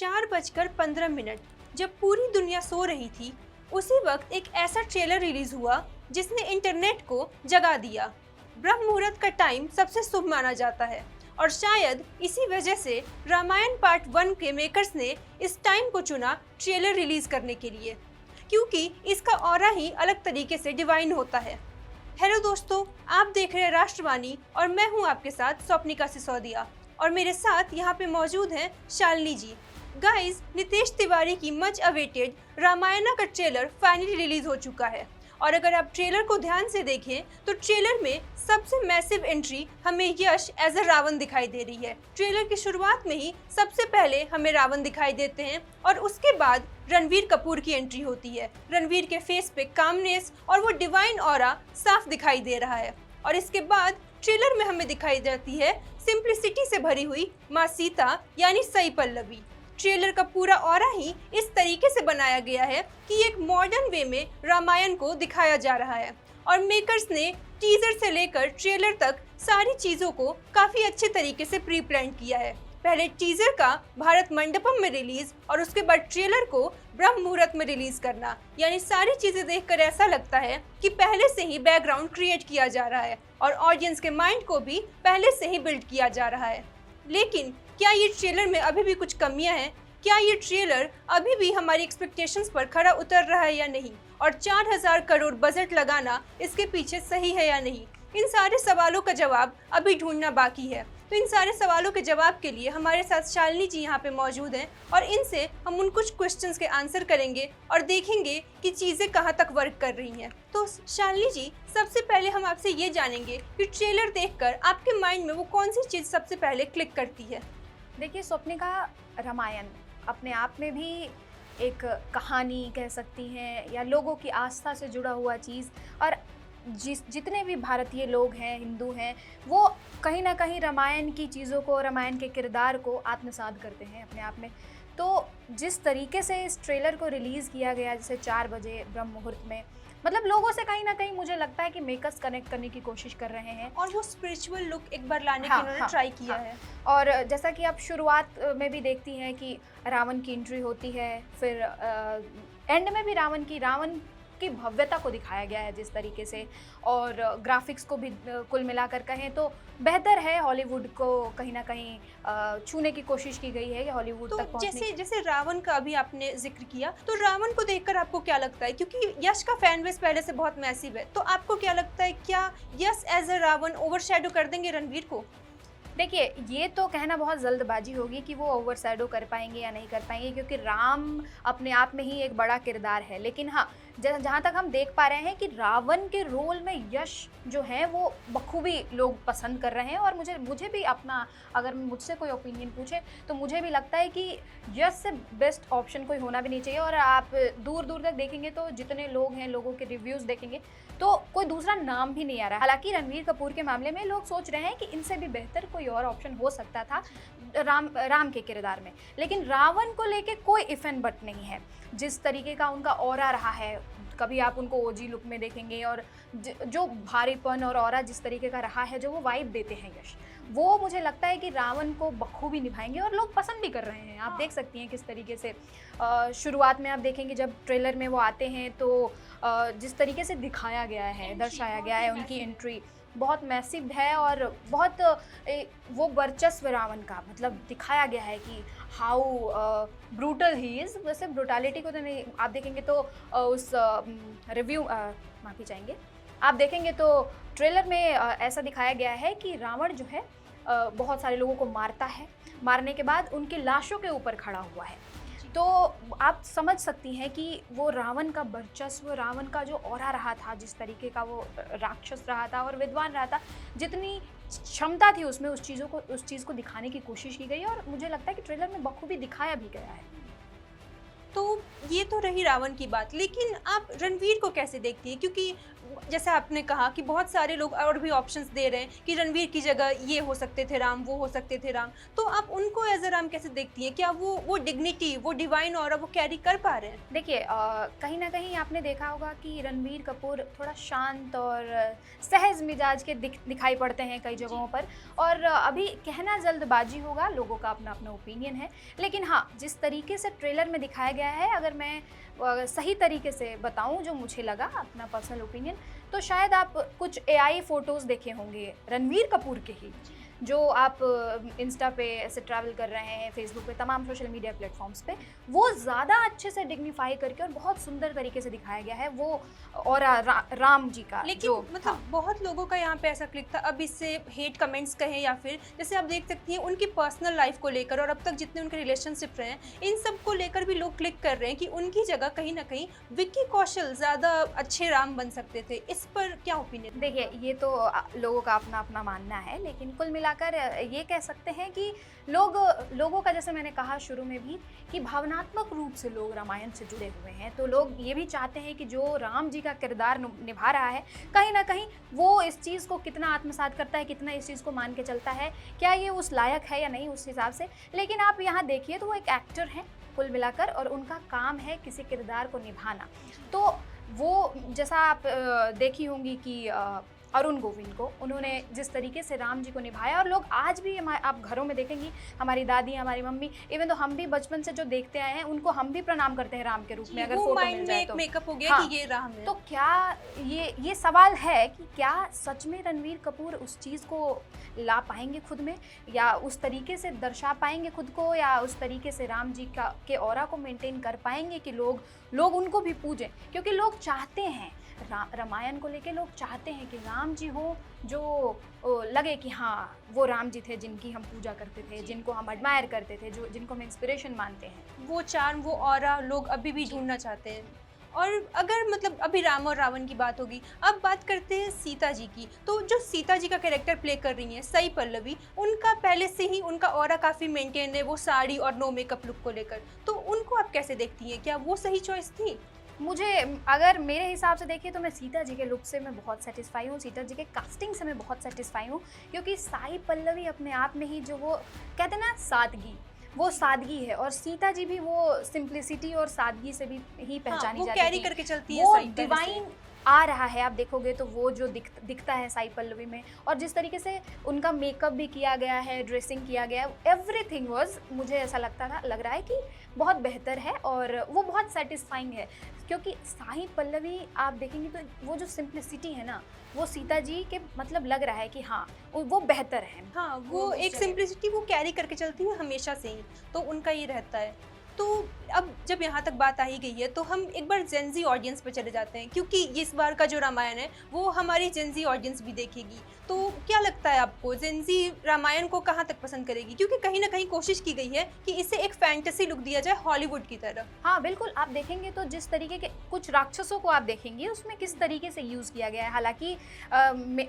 4:15 जब पूरी दुनिया सो रही थी, उसी वक्त एक ऐसा ट्रेलर रिलीज हुआ जिसने इंटरनेट को जगा दिया। ब्रह्म मुहूर्त का टाइम सबसे शुभ माना जाता है और शायद इसी वजह से रामायण पार्ट 1 के मेकर्स ने इस टाइम को चुना ट्रेलर रिलीज करने के लिए, क्योंकि इसका ऑरा ही अलग तरीके से डिवाइन होता है। हेलो दोस्तों, आप देख रहे हैं राष्ट्रवाणी और मैं हूं आपके साथ स्वप्निका सिसोदिया और मेरे साथ यहाँ पे मौजूद हैं शालिनी जी। गाइस, नितेश तिवारी की मच अवेटेड रामायणा का ट्रेलर फाइनली रिलीज हो चुका है और अगर आप ट्रेलर को ध्यान से देखें तो ट्रेलर में सबसे मैसिव एंट्री हमें यश एज अ रावण दिखाई दे रही है। ट्रेलर की शुरुआत में ही सबसे पहले हमें रावण दिखाई देते हैं और उसके बाद रणवीर कपूर की एंट्री होती है। रणवीर के फेस पे कामनेस और वो डिवाइन ऑरा साफ दिखाई दे रहा है और इसके बाद ट्रेलर में हमें दिखाई जाती है सिंप्लिसिटी से भरी हुई माँ सीता यानी सई पल्लवी। ट्रेलर का पूरा ऑरा ही इस तरीके से बनाया गया है कि एक मॉडर्न वे में रामायण को दिखाया जा रहा है और मेकर्स ने टीजर से लेकर ट्रेलर तक सारी चीज़ों को काफ़ी अच्छे तरीके से प्री प्लान किया है। पहले टीजर का भारत मंडपम में रिलीज और उसके बाद ट्रेलर को ब्रह्म मुहूर्त में रिलीज करना, यानी सारी चीज़ें देखकर ऐसा लगता है कि पहले से ही बैकग्राउंड क्रिएट किया जा रहा है और ऑडियंस के माइंड को भी पहले से ही बिल्ड किया जा रहा है। लेकिन क्या ये ट्रेलर में अभी भी कुछ कमियां हैं? क्या ये ट्रेलर अभी भी हमारी एक्सपेक्टेशंस पर खरा उतर रहा है या नहीं? और 4000 करोड़ बजट लगाना इसके पीछे सही है या नहीं? इन सारे सवालों का जवाब अभी ढूंढना बाकी है। तो इन सारे सवालों के जवाब के लिए हमारे साथ शालिनी जी यहाँ पे मौजूद हैं और इनसे हम उन कुछ क्वेश्चंस के आंसर करेंगे और देखेंगे कि चीज़ें कहाँ तक वर्क कर रही हैं। तो शालिनी जी, सबसे पहले हम आपसे ये जानेंगे कि ट्रेलर देखकर आपके माइंड में वो कौन सी चीज़ सबसे पहले क्लिक करती है? देखिए स्वप्निका, रामायण अपने आप में भी एक कहानी कह सकती हैं या लोगों की आस्था से जुड़ा हुआ चीज़, और जितने भी भारतीय लोग हैं, हिंदू हैं, वो कहीं ना कहीं रामायण की चीज़ों को, रामायण के किरदार को आत्मसात करते हैं अपने आप में। तो जिस तरीके से इस ट्रेलर को रिलीज़ किया गया, जैसे 4 बजे ब्रह्म मुहूर्त में, मतलब लोगों से कहीं ना कहीं मुझे लगता है कि मेकर्स कनेक्ट करने की कोशिश कर रहे हैं और वो स्पिरिचुअल लुक एक बार लाने की उन्होंने ट्राई किया है। और जैसा कि आप शुरुआत में भी देखती हैं कि रावण की एंट्री होती है, फिर एंड में भी रावण की भव्यता को दिखाया गया है जिस तरीके से, और ग्राफिक्स को भी कुल मिलाकर कहें तो बेहतर है। हॉलीवुड को कहीं ना कहीं छूने की कोशिश की गई है कि हॉलीवुड तक पहुंचने। जैसे रावण का अभी आपने जिक्र किया, तो रावण को देखकर आपको क्या लगता है? क्योंकि यश का फैन बेस पहले से बहुत मैसिव है, तो आपको क्या लगता है, क्या यश एज अ रावण ओवरशैडो कर देंगे रणवीर को? देखिए, ये तो कहना बहुत जल्दबाजी होगी कि वो ओवरशैडो कर पाएंगे या नहीं कर पाएंगे, क्योंकि राम अपने आप में ही एक बड़ा किरदार है। लेकिन हाँ, जहाँ तक हम देख पा रहे हैं कि रावण के रोल में यश जो है वो बखूबी लोग पसंद कर रहे हैं, और मुझे भी अपना, अगर मुझसे कोई ओपिनियन पूछे तो मुझे भी लगता है कि यश से बेस्ट ऑप्शन कोई होना भी नहीं चाहिए। और आप दूर दूर तक देखेंगे तो जितने लोग हैं, लोगों के रिव्यूज़ देखेंगे तो कोई दूसरा नाम भी नहीं आ रहा है। हालांकि रणवीर कपूर के मामले में लोग सोच रहे हैं कि इनसे भी बेहतर कोई और ऑप्शन हो सकता था राम के किरदार में, लेकिन रावण को लेके कोई इफ एंड बट नहीं है। जिस तरीके का उनका ऑरा रहा है, कभी आप उनको ओजी लुक में देखेंगे, और जो भारीपन और ऑरा जिस तरीके का रहा है, जो वो वाइब देते हैं यश, वो मुझे लगता है कि रावण को बखूबी निभाएंगे और लोग पसंद भी कर रहे हैं। आप देख सकती हैं किस तरीके से शुरुआत में आप देखेंगे जब ट्रेलर में वो आते हैं तो जिस तरीके से दिखाया गया है, दर्शाया गया है, उनकी एंट्री बहुत मैसिव है और बहुत वो वर्चस्व रावण का मतलब दिखाया गया है कि हाउ ब्रूटल ही इज़। वैसे ब्रूटैलिटी को तो नहीं, आप देखेंगे तो उस रिव्यू माफ़ी चाहेंगे, आप देखेंगे तो ट्रेलर में ऐसा दिखाया गया है कि रावण जो है बहुत सारे लोगों को मारता है, मारने के बाद उनकी लाशों के ऊपर खड़ा हुआ है। तो आप समझ सकती हैं कि वो रावण का वर्चस्व, रावण का जो ऑरा रहा था, जिस तरीके का वो राक्षस रहा था और विद्वान रहा था, जितनी क्षमता थी उसमें, उस चीज़ को दिखाने की कोशिश की गई और मुझे लगता है कि ट्रेलर में बखूबी दिखाया भी गया है। तो ये तो रही रावण की बात, लेकिन आप रणवीर को कैसे देखती है? क्योंकि जैसे आपने कहा कि बहुत सारे लोग और भी ऑप्शंस दे रहे हैं कि रणवीर की जगह ये हो सकते थे राम, वो हो सकते थे राम, तो आप उनको एज अ राम कैसे देखती हैं? क्या वो डिग्निटी, वो डिवाइन ऑरा वो कैरी कर पा रहे हैं? देखिए कहीं ना कहीं आपने देखा होगा कि रणबीर कपूर थोड़ा शांत और सहज मिजाज के दिखाई पड़ते हैं कई जगहों पर। और अभी कहना जल्दबाजी होगा, लोगों का अपना अपना ओपिनियन है, लेकिन हाँ जिस तरीके से ट्रेलर में दिखाया गया है, अगर मैं सही तरीके से बताऊं जो मुझे लगा, अपना पर्सनल ओपिनियन, तो शायद आप कुछ एआई फोटोज़ देखे होंगे रणबीर कपूर के ही, जो आप इंस्टा पे ऐसे ट्रैवल कर रहे हैं, फेसबुक पे, तमाम सोशल मीडिया प्लेटफॉर्म्स पे, वो ज़्यादा अच्छे से डिग्निफाई करके और बहुत सुंदर तरीके से दिखाया गया है वो। और राम जी का लेकिन जो मतलब बहुत लोगों का यहाँ पे ऐसा क्लिक था, अब इससे हेट कमेंट्स कहें या फिर जैसे आप देख सकती हैं उनकी पर्सनल लाइफ को लेकर और अब तक जितने उनके रिलेशनशिप रहे हैं, इन सब को लेकर भी लोग क्लिक कर रहे हैं कि उनकी जगह कहीं ना कहीं विक्की कौशल ज़्यादा अच्छे राम बन सकते थे। इस पर क्या ओपिनियन? देखिए ये तो लोगों का अपना अपना मानना है, लेकिन कुल मिलाकर ये कह सकते हैं कि लोगों का, जैसे मैंने कहा शुरू में भी, कि भावनात्मक रूप से लोग रामायण से जुड़े हुए हैं, तो लोग ये भी चाहते हैं कि जो राम जी का किरदार निभा रहा है, कहीं ना कहीं वो इस चीज़ को कितना आत्मसात करता है, कितना इस चीज़ को मान के चलता है, क्या ये उस लायक है या नहीं, उस हिसाब से। लेकिन आप यहाँ देखिए तो वो एक एक्टर हैं कुल मिलाकर, और उनका काम है किसी किरदार को निभाना। तो वो जैसा आप देखी होंगी कि अरुण गोविंद को उन्होंने जिस तरीके से राम जी को निभाया, और लोग आज भी आप घरों में देखेंगी, हमारी दादी, हमारी मम्मी, इवन तो हम भी बचपन से जो देखते आए हैं, उनको हम भी प्रणाम करते हैं राम के रूप में, अगर फोटो मिल जाए तो। मेकअप हो गया हाँ, कि ये राम है। तो क्या ये सवाल है कि क्या सच में रणवीर कपूर उस चीज़ को ला पाएंगे खुद में, या उस तरीके से दर्शा पाएंगे खुद को, या उस तरीके से राम जी के ऑरा को मेंटेन कर पाएंगे कि लोग उनको भी पूजें, क्योंकि लोग चाहते हैं रामायण को लेके, लोग चाहते हैं कि राम जी हो जो लगे कि हाँ वो राम जी थे जिनकी हम पूजा करते थे, जिनको हम एडमायर करते थे, जिनको हम इंस्पिरेशन मानते हैं। वो चार्म, वो ऑरा लोग अभी भी ढूंढना चाहते हैं। और अगर मतलब अभी राम और रावण की बात होगी, अब बात करते हैं सीता जी की। तो जो सीता जी का कैरेक्टर प्ले कर रही हैं साई पल्लवी, उनका पहले से ही उनका ऑरा काफ़ी मेंटेन है, वो साड़ी और नो मेकअप लुक को लेकर, तो उनको आप कैसे देखती हैं? क्या वो सही चॉइस थी? मुझे, अगर मेरे हिसाब से देखिए तो मैं सीता जी के लुक से मैं बहुत सेटिस्फाई हूँ, सीता जी के कास्टिंग से मैं बहुत सेटिस्फाई हूँ, क्योंकि साई पल्लवी अपने आप में ही जो वो कहते हैं ना सादगी, वो सादगी है, और सीता जी भी वो सिंप्लिसिटी और सादगी से भी ही पहचानी जाती है, कैरी करके चलती है, वो साई डिवाइन आ रहा है। आप देखोगे तो वो जो दिखता है साई पल्लवी में, और जिस तरीके से उनका मेकअप भी किया गया है, ड्रेसिंग किया गया है, एवरीथिंग वाज, मुझे ऐसा लग रहा है कि बहुत बेहतर है और वो बहुत सेटिस्फाइंग है। क्योंकि साई पल्लवी आप देखेंगे तो वो जो सिंप्लिसिटी है ना, वो सीता जी के मतलब लग रहा है कि हाँ वो बेहतर है। हाँ, वो एक सिंप्लिसिटी वो कैरी करके चलती है हमेशा से ही, तो उनका ये रहता है। तो अब जब यहाँ तक बात आ ही गई है, तो हम एक बार जेंजी ऑडियंस पे चले जाते हैं, क्योंकि इस बार का जो रामायण है वो हमारी जेंजी ऑडियंस भी देखेगी। तो क्या लगता है आपको, जेंजी रामायण को कहाँ तक पसंद करेगी? क्योंकि कहीं ना कहीं कोशिश की गई है कि इसे एक फैंटेसी लुक दिया जाए हॉलीवुड की तरह। हाँ बिल्कुल, आप देखेंगे तो जिस तरीके के कुछ राक्षसों को आप देखेंगे उसमें किस तरीके से यूज़ किया गया है। हालांकि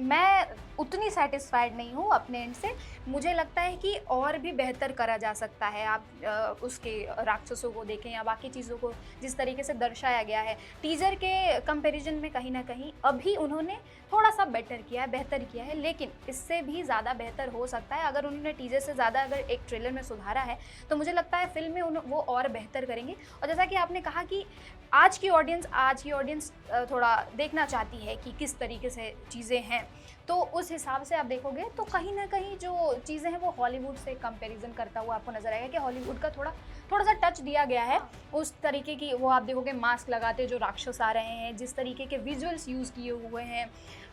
मैं उतनी सेटिस्फाइड नहीं हूँ अपने एंड से, मुझे लगता है कि और भी बेहतर करा जा सकता है। आप उसके राक्षसों को देखें या बाकी चीज़ों को जिस तरीके से दर्शाया गया है टीज़र के कंपैरिजन में, कहीं ना कहीं अभी उन्होंने थोड़ा सा बेहतर किया है, बेहतर किया है, लेकिन इससे भी ज़्यादा बेहतर हो सकता है। अगर उन्होंने टीज़र से ज़्यादा अगर एक ट्रेलर में सुधारा है तो मुझे लगता है फिल्म में वो और बेहतर करेंगे। और जैसा कि आपने कहा कि आज की ऑडियंस थोड़ा देखना चाहती है कि किस तरीके से चीज़ें हैं, तो उस हिसाब से आप देखोगे तो कहीं ना कहीं जो चीज़ें हैं वो हॉलीवुड से कंपैरिजन करता हुआ आपको नजर आएगा कि हॉलीवुड का थोड़ा सा टच दिया गया है उस तरीके की। वो आप देखोगे मास्क लगाते जो राक्षस आ रहे हैं, जिस तरीके के विजुअल्स यूज़ किए हुए हैं,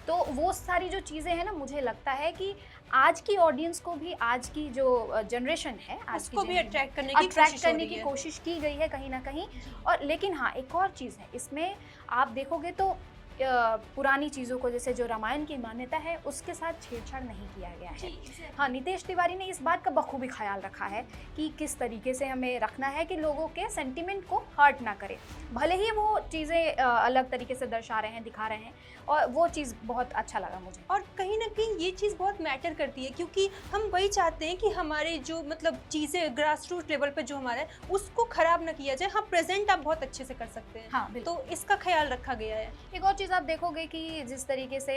तो वो सारी जो चीज़ें हैं ना, मुझे लगता है कि आज की ऑडियंस को भी, आज की जो जनरेशन है, आज को भी अट्रैक्ट करने की कोशिश की गई है कहीं ना कहीं। और लेकिन हाँ, एक और चीज़ है इसमें, आप देखोगे तो पुरानी चीज़ों को, जैसे जो रामायण की मान्यता है उसके साथ छेड़छाड़ नहीं किया गया है। हाँ, नितेश तिवारी ने इस बात का बखूबी ख्याल रखा है कि किस तरीके से हमें रखना है कि लोगों के सेंटिमेंट को हर्ट ना करे, भले ही वो चीज़ें अलग तरीके से दर्शा रहे हैं, दिखा रहे हैं, और वो चीज़ बहुत अच्छा लगा मुझे। और कहीं ना कहीं ये चीज़ बहुत मैटर करती है, क्योंकि हम वही चाहते हैं कि हमारे जो मतलब चीज़ें ग्रास रूट लेवल पे जो हमारा है उसको ख़राब ना किया जाए। हाँ, प्रेजेंट आप बहुत अच्छे से कर सकते हैं। हाँ, तो इसका ख्याल रखा गया है। एक और चीज़ आप देखोगे कि जिस तरीके से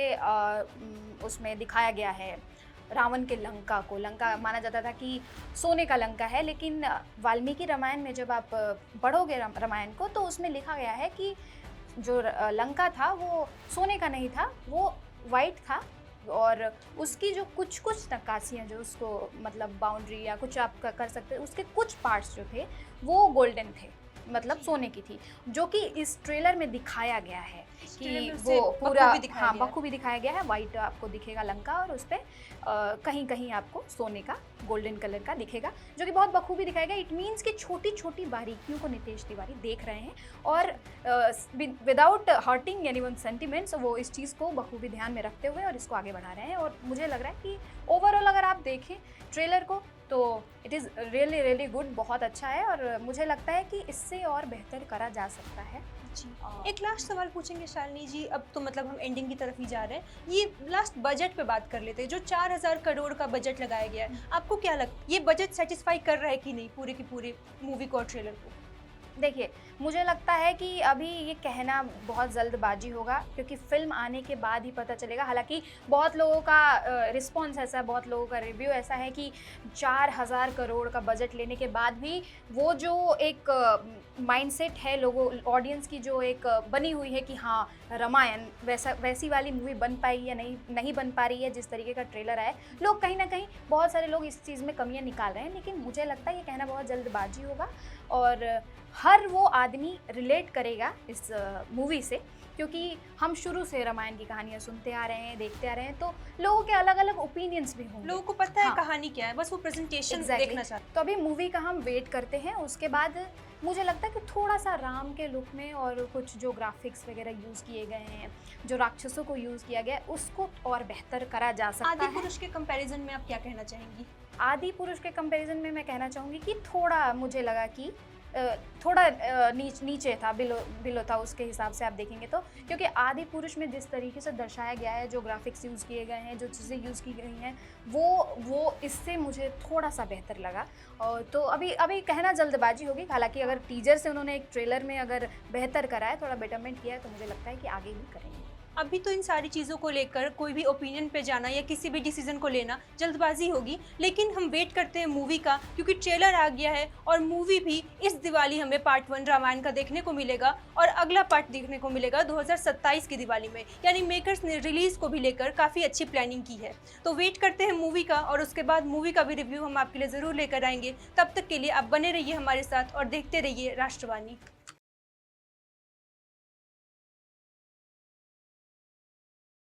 उसमें दिखाया गया है रावण के लंका को, लंका माना जाता था कि सोने का लंका है, लेकिन वाल्मीकि रामायण में जब आप पढ़ोगे रामायण को तो उसमें लिखा गया है कि जो लंका था वो सोने का नहीं था, वो वाइट था, और उसकी जो कुछ कुछ नक्काशियाँ जो उसको मतलब बाउंड्री या कुछ आप कर सकते हैं, उसके कुछ पार्ट्स जो थे वो गोल्डन थे, मतलब सोने की थी, जो कि इस ट्रेलर में दिखाया गया है कि वो पूरा हाँ बखूबी दिखाया गया है। वाइट आपको दिखेगा लंका और उस पर कहीं कहीं आपको सोने का गोल्डन कलर का दिखेगा, जो कि बहुत बखूबी दिखाएगा। इट मीन्स कि छोटी छोटी बारीकियों को नितेश तिवारी देख रहे हैं और विदाउट हर्टिंग एनीवन सेंटिमेंट्स वो इस चीज़ को बखूबी ध्यान में रखते हुए और इसको आगे बढ़ा रहे हैं। और मुझे लग रहा है कि ओवरऑल अगर आप देखें ट्रेलर को तो it is really really good, बहुत अच्छा है और मुझे लगता है कि इससे और बेहतर करा जा सकता है। जी, एक लास्ट सवाल पूछेंगे शालिनी जी, अब तो मतलब हम एंडिंग की तरफ ही जा रहे हैं। ये लास्ट बजट पे बात कर लेते हैं, जो 4000 करोड़ का बजट लगाया गया है, आपको क्या लगता है ये बजट सेटिस्फाई कर रहा है कि नहीं पूरे की पूरे मूवी को और ट्रेलर को? देखिए, मुझे लगता है कि अभी ये कहना बहुत जल्दबाजी होगा, क्योंकि फ़िल्म आने के बाद ही पता चलेगा। हालांकि बहुत लोगों का रिस्पॉन्स ऐसा है, बहुत लोगों का रिव्यू ऐसा है कि 4000 करोड़ का बजट लेने के बाद भी वो जो एक माइंडसेट है लोगों ऑडियंस की जो एक बनी हुई है कि हाँ रामायण वैसी वाली मूवी बन पाई या नहीं बन पा रही है जिस तरीके का ट्रेलर आया, लोग कहीं ना कहीं बहुत सारे लोग इस चीज़ में कमियां निकाल रहे हैं। लेकिन मुझे लगता है ये कहना बहुत जल्दबाजी होगा और हर वो आदमी रिलेट करेगा इस मूवी से, क्योंकि हम शुरू से रामायण की कहानियाँ सुनते आ रहे हैं, देखते आ रहे हैं, तो लोगों के अलग अलग ओपिनियंस भी होंगे। लोगों को पता है कहानी क्या है, बस वो प्रेजेंटेशन देखना चाहते हैं। तो अभी मूवी का हम वेट करते हैं, उसके बाद मुझे लगता है कि थोड़ा सा राम के लुक में और कुछ जो ग्राफिक्स वगैरह यूज़ किए गए हैं, जो राक्षसों को यूज़ किया गया है, उसको और बेहतर करा जा सकता है। आदि पुरुष के कंपैरिजन में आप क्या कहना चाहेंगी? आदि पुरुष के कंपैरिजन में मैं कहना चाहूँगी कि थोड़ा मुझे लगा कि थोड़ा नीचे था, बिलो था उसके हिसाब से आप देखेंगे तो, क्योंकि आदि पुरुष में जिस तरीके से दर्शाया गया है, जो ग्राफिक्स यूज़ किए गए हैं, जो चीज़ें यूज़ की गई हैं, वो इससे मुझे थोड़ा सा बेहतर लगा। और तो अभी कहना जल्दबाजी होगी। हालांकि अगर टीजर से उन्होंने एक ट्रेलर में अगर बेहतर करा है, थोड़ा बेटरमेंट किया है, तो मुझे लगता है कि आगे भी करेंगे। अभी तो इन सारी चीज़ों को लेकर कोई भी ओपिनियन पे जाना या किसी भी डिसीजन को लेना जल्दबाजी होगी, लेकिन हम वेट करते हैं मूवी का, क्योंकि ट्रेलर आ गया है और मूवी भी इस दिवाली हमें पार्ट 1 रामायण का देखने को मिलेगा और अगला पार्ट देखने को मिलेगा 2027 की दिवाली में। यानी मेकर्स ने रिलीज़ को भी लेकर काफ़ी अच्छी प्लानिंग की है। तो वेट करते हैं मूवी का और उसके बाद मूवी का भी रिव्यू हम आपके लिए ज़रूर लेकर आएंगे। तब तक के लिए आप बने रहिए हमारे साथ और देखते रहिए राष्ट्रवाणी।